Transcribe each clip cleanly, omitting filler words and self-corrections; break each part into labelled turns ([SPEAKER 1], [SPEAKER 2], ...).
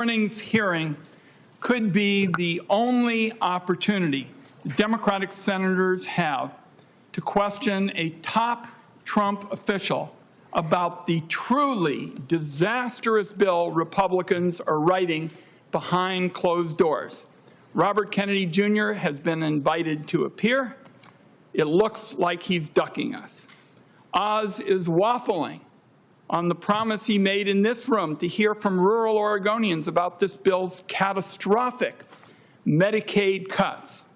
[SPEAKER 1] morning's hearing could be the only opportunity the Democratic senators have to question a top Trump official about the truly disastrous bill Republicans are writing behind closed doors. Robert Kennedy Jr. has been invited to appear. It looks like he's ducking us. Oz is waffling on the promise he made in this room to hear from rural Oregonians about this bill's catastrophic Medicaid cuts.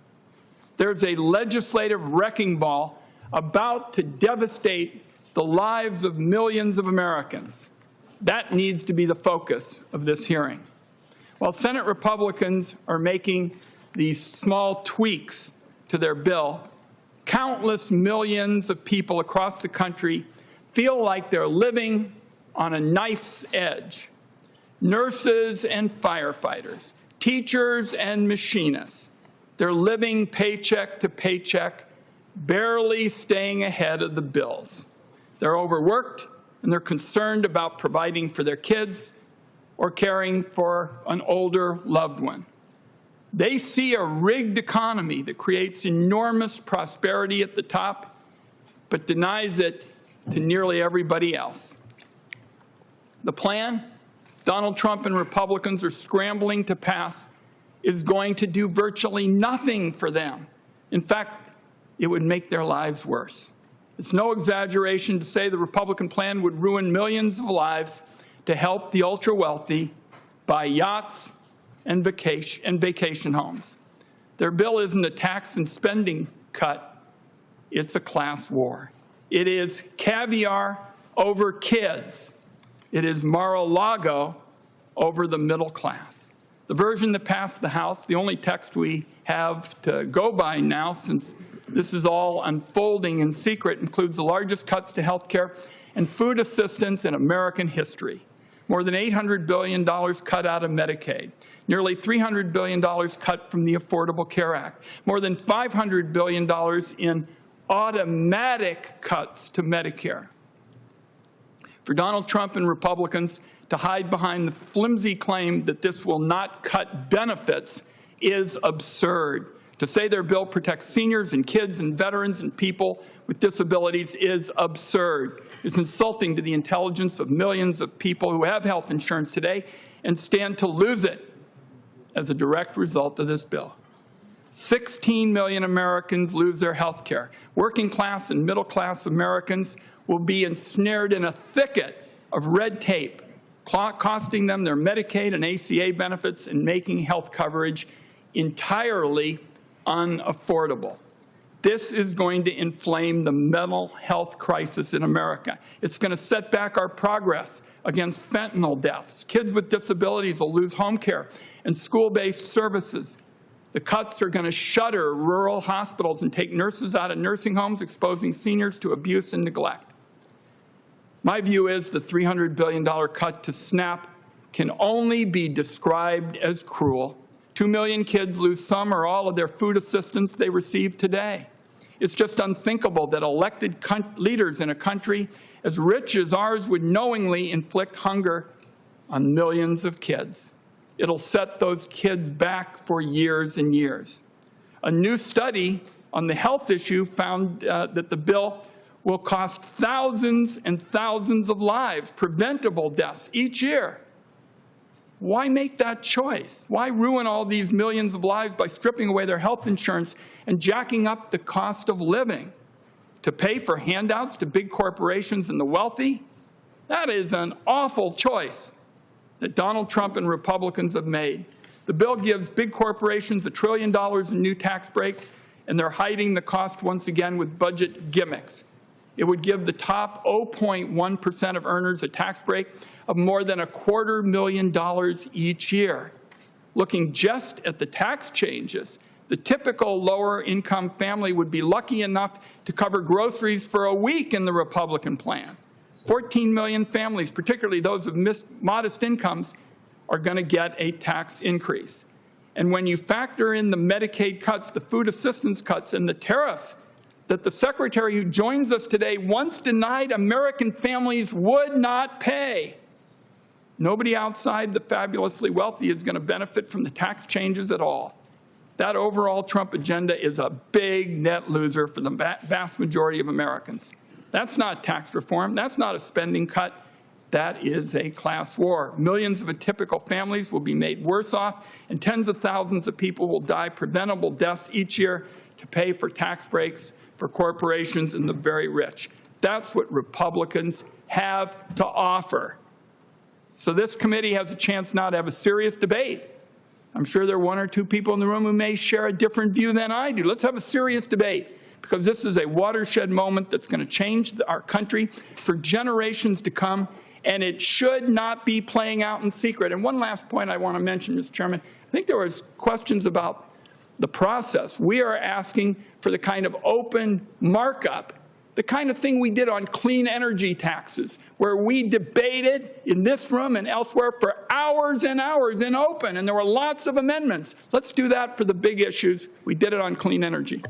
[SPEAKER 1] There's a legislative wrecking ball about to devastate the lives of millions of Americans. That needs to be the focus of this hearing. While Senate Republicans are making these small tweaks to their bill, countless millions of people across the country feel like they're living on a knife's edge. Nurses and firefighters, teachers and machinists, they're living paycheck to paycheck, barely staying ahead of the bills. They're overworked, and they're concerned about providing for their kids or caring for an older loved one. They see a rigged economy that creates enormous prosperity at the top, but denies it to nearly everybody else. The plan Donald Trump and Republicans are scrambling to pass is going to do virtually nothing for them. In fact, it would make their lives worse. It's no exaggeration to say the Republican plan would ruin millions of lives to help the ultra-wealthy buy yachts and vacation homes. Their bill isn't a tax and spending cut. It's a class war. It is caviar over kids. It is Mar-a-Lago over the middle class. The version that passed the House, the only text we have to go by now since this is all unfolding in secret, includes the largest cuts to health care and food assistance in American history. More than $800 billion cut out of Medicaid, nearly $300 billion cut from the Affordable Care Act, more than $500 billion in automatic cuts to Medicare. For Donald Trump and Republicans to hide behind the flimsy claim that this will not cut benefits is absurd. To say their bill protects seniors and kids and veterans and people with disabilities is absurd. It's insulting to the intelligence of millions of people who have health insurance today and stand to lose it as a direct result of this bill. 16 million Americans lose their health care. Working class and middle class Americans will be ensnared in a thicket of red tape, costing them their Medicaid and ACA benefits and making health coverage entirely unaffordable. This is going to inflame the mental health crisis in America. It's going to set back our progress against fentanyl deaths. Kids with disabilities will lose home care and school-based services. The cuts are going to shutter rural hospitals and take nurses out of nursing homes, exposing seniors to abuse and neglect. My view is the $300 billion cut to SNAP can only be described as cruel. 2 million kids lose some or all of their food assistance they receive today. It's just unthinkable that elected leaders in a country as rich as ours would knowingly inflict hunger on millions of kids. It'll set those kids back for years and years. A new study on the health issue found that the bill will cost thousands and thousands of lives, preventable deaths each year. Why make that choice? Why ruin all these millions of lives by stripping away their health insurance and jacking up the cost of living? To pay for handouts to big corporations and the wealthy? That is an awful choice that Donald Trump and Republicans have made. The bill gives big corporations $1 trillion in new tax breaks, and they're hiding the cost once again with budget gimmicks. It would give the top 0.1% of earners a tax break of more than $250,000 each year. Looking just at the tax changes, the typical lower-income family would be lucky enough to cover groceries for a week in the Republican plan. 14 million families, particularly those of modest incomes, are going to get a tax increase. And when you factor in the Medicaid cuts, the food assistance cuts, and the tariffs that the Secretary who joins us today once denied American families would not pay, Nobody outside the fabulously wealthy is going to benefit from the tax changes at all. That overall Trump agenda is a big net loser for the vast majority of Americans. That's not tax reform. That's not a spending cut. That is a class war. Millions of atypical families will be made worse off, and tens of thousands of people will die preventable deaths each year to pay for tax breaks for corporations and the very rich. That's what Republicans have to offer. So this committee has a chance now to have a serious debate. I'm sure there are one or two people in the room who may share a different view than I do. Let's have a serious debate, because this is a watershed moment that's going to change our country for generations to come, and it should not be playing out in secret. And one last point I want to mention, Mr. Chairman. I think there was questions about the process. We are asking for the kind of open markup, the kind of thing we did on clean energy taxes, where we debated in this room and elsewhere for hours and hours in open, and there were lots of amendments. Let's do that for the big issues. We did it on clean energy.